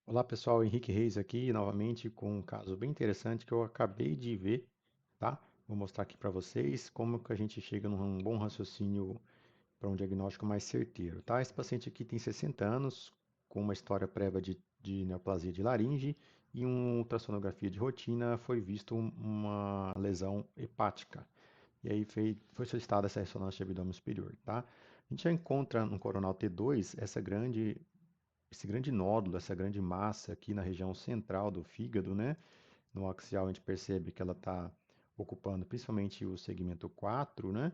Olá pessoal, Henrique Reis aqui novamente com um caso bem interessante que eu acabei de ver, tá? Vou mostrar aqui para vocês como que a gente chega num bom raciocínio para um diagnóstico mais certeiro, tá? Esse paciente aqui tem 60 anos, com uma história prévia de neoplasia de laringe e uma ultrassonografia de rotina foi visto uma lesão hepática. E aí foi solicitada essa ressonância de abdômen superior, tá? A gente já encontra no coronal T2 esse grande nódulo, essa grande massa aqui na região central do fígado, né? No axial a gente percebe que ela está ocupando principalmente o segmento 4, né?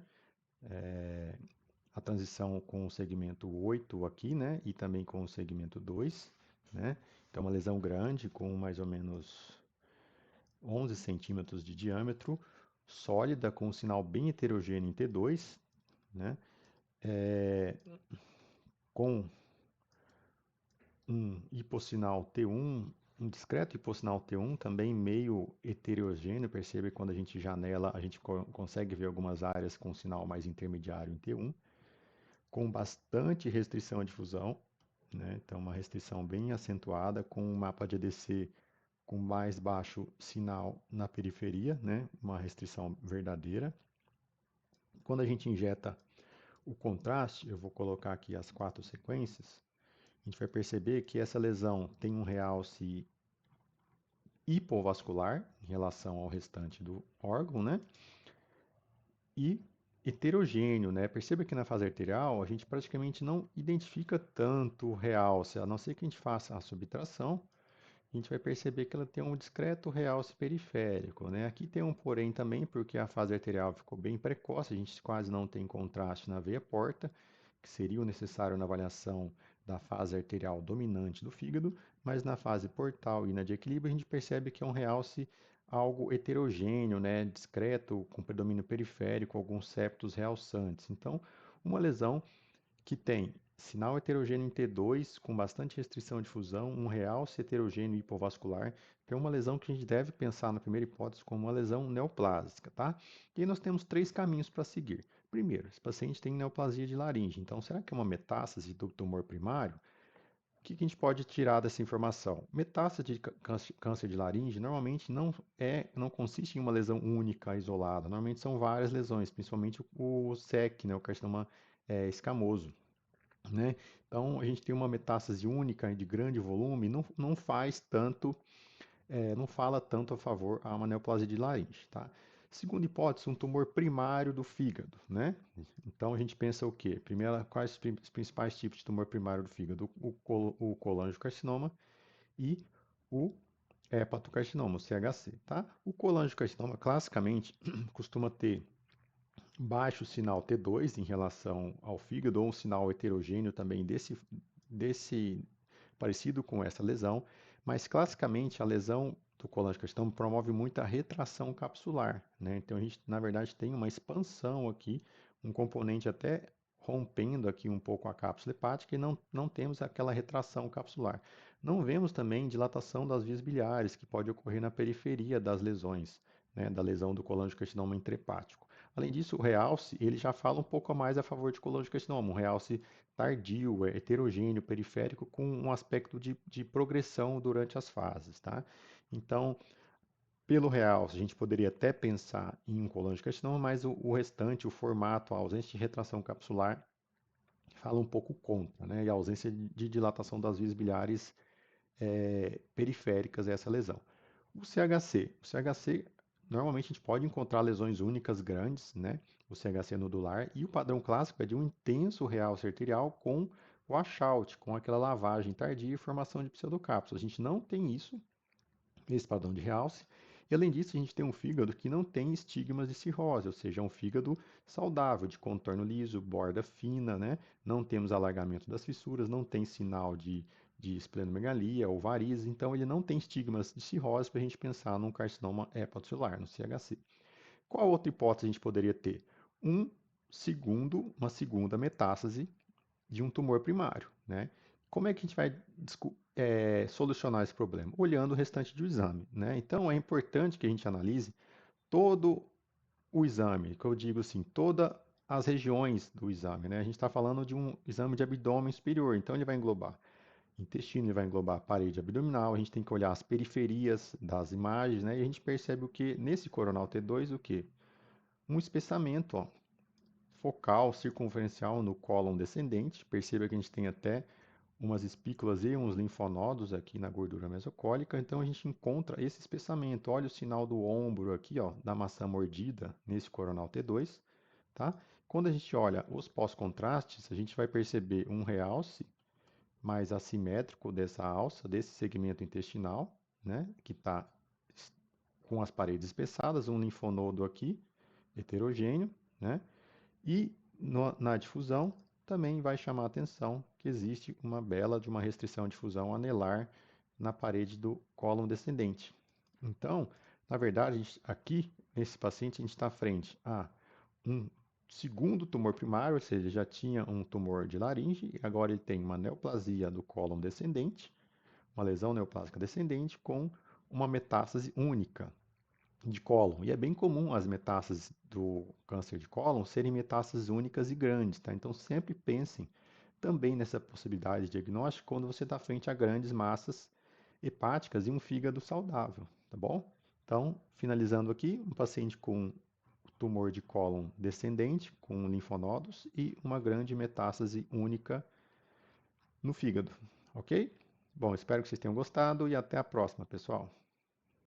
A transição com o segmento 8 aqui, né? E também com o segmento 2, né? Então uma lesão grande com mais ou menos 11 centímetros de diâmetro, sólida com um sinal bem heterogêneo em T2, né? Com um hipossinal T1, um discreto hipossinal T1, também meio heterogêneo. Percebe que quando a gente janela, a gente consegue ver algumas áreas com sinal mais intermediário em T1, com bastante restrição à difusão, né? Então, uma restrição bem acentuada, com um mapa de ADC com mais baixo sinal na periferia, né? Uma restrição verdadeira. Quando a gente injeta o contraste, eu vou colocar aqui as 4 sequências, a gente vai perceber que essa lesão tem um realce hipovascular em relação ao restante do órgão, né? E heterogêneo, né? Perceba que na fase arterial a gente praticamente não identifica tanto realce, a não ser que a gente faça a subtração, a gente vai perceber que ela tem um discreto realce periférico, né? Aqui tem um porém também, porque a fase arterial ficou bem precoce, a gente quase não tem contraste na veia porta, que seria o necessário na avaliação da fase arterial dominante do fígado, mas na fase portal e na de equilíbrio a gente percebe que é um realce algo heterogêneo, né, discreto, com predomínio periférico, alguns septos realçantes. Então, uma lesão que tem sinal heterogêneo em T2, com bastante restrição de fusão, um realce heterogêneo hipovascular, que é uma lesão que a gente deve pensar na primeira hipótese como uma lesão neoplásica, tá? E aí nós temos três caminhos para seguir. Primeiro, esse paciente tem neoplasia de laringe, então será que é uma metástase do tumor primário? O que a gente pode tirar dessa informação? Metástase de câncer de laringe normalmente não consiste em uma lesão única, isolada. Normalmente são várias lesões, principalmente o SEC, né, o carcinoma escamoso, né? Então, a gente tem uma metástase única de grande volume, não faz tanto, não fala tanto a favor a uma neoplasia de laringe, tá? Segunda hipótese, um tumor primário do fígado, né? Então, a gente pensa o quê? Primeiro, quais os principais tipos de tumor primário do fígado? O colangiocarcinoma e o hepatocarcinoma, o CHC, tá? O colangiocarcinoma, classicamente, costuma ter baixo sinal T2 em relação ao fígado, ou um sinal heterogêneo também desse parecido com essa lesão, mas classicamente a lesão do colangiocarcinoma promove muita retração capsular, né? Então a gente, na verdade, tem uma expansão aqui, um componente até rompendo aqui um pouco a cápsula hepática e não temos aquela retração capsular. Não vemos também dilatação das vias biliares, que pode ocorrer na periferia das lesões, né, da lesão do colangiocarcinoma intrahepático. Além disso, o realce, ele já fala um pouco a mais a favor de colangiocarcinoma, um realce tardio, heterogêneo, periférico, com um aspecto de progressão durante as fases, tá? Então, pelo realce, a gente poderia até pensar em um colangiocarcinoma, mas o restante, o formato, a ausência de retração capsular, fala um pouco contra, né? E a ausência de dilatação das vias biliares periféricas a essa lesão. O CHC, normalmente a gente pode encontrar lesões únicas grandes, né? O CHC nodular, e o padrão clássico é de um intenso realce arterial com washout, com aquela lavagem tardia e formação de pseudocápsulas. A gente não tem isso, esse padrão de realce. E além disso, a gente tem um fígado que não tem estigmas de cirrose, ou seja, é um fígado saudável, de contorno liso, borda fina, né? Não temos alargamento das fissuras, não tem sinal de esplenomegalia ou varizes, então ele não tem estigmas de cirrose para a gente pensar num carcinoma hepatocelular, no CHC. Qual outra hipótese a gente poderia ter? Uma segunda metástase de um tumor primário, né? Como é que a gente vai solucionar esse problema? Olhando o restante do exame, né? Então é importante que a gente analise todo o exame, que eu digo assim, todas as regiões do exame, né? A gente está falando de um exame de abdômen superior, então ele vai englobar intestino, ele vai englobar a parede abdominal, a gente tem que olhar as periferias das imagens, né? E a gente percebe o que nesse coronal T2, o que? Um espessamento, ó, focal, circunferencial no cólon descendente. Perceba que a gente tem até umas espículas e uns linfonodos aqui na gordura mesocólica, então a gente encontra esse espessamento. Olha o sinal do ombro aqui, ó, da maçã mordida nesse coronal T2, tá? Quando a gente olha os pós-contrastes, a gente vai perceber um realce mais assimétrico dessa alça, desse segmento intestinal, né, que está com as paredes espessadas, um linfonodo aqui, heterogêneo, né? E na difusão também vai chamar a atenção que existe uma bela de uma restrição de difusão anelar na parede do cólon descendente. Então, na verdade, aqui nesse paciente a gente está frente a um segundo tumor primário, ou seja, já tinha um tumor de laringe, e agora ele tem uma neoplasia do cólon descendente, uma lesão neoplásica descendente com uma metástase única de cólon. E é bem comum as metástases do câncer de cólon serem metástases únicas e grandes, tá? Então sempre pensem também nessa possibilidade de diagnóstico quando você está frente a grandes massas hepáticas e um fígado saudável, tá bom? Então, finalizando aqui, um paciente com tumor de cólon descendente, com linfonodos e uma grande metástase única no fígado, ok? Bom, espero que vocês tenham gostado e até a próxima, pessoal.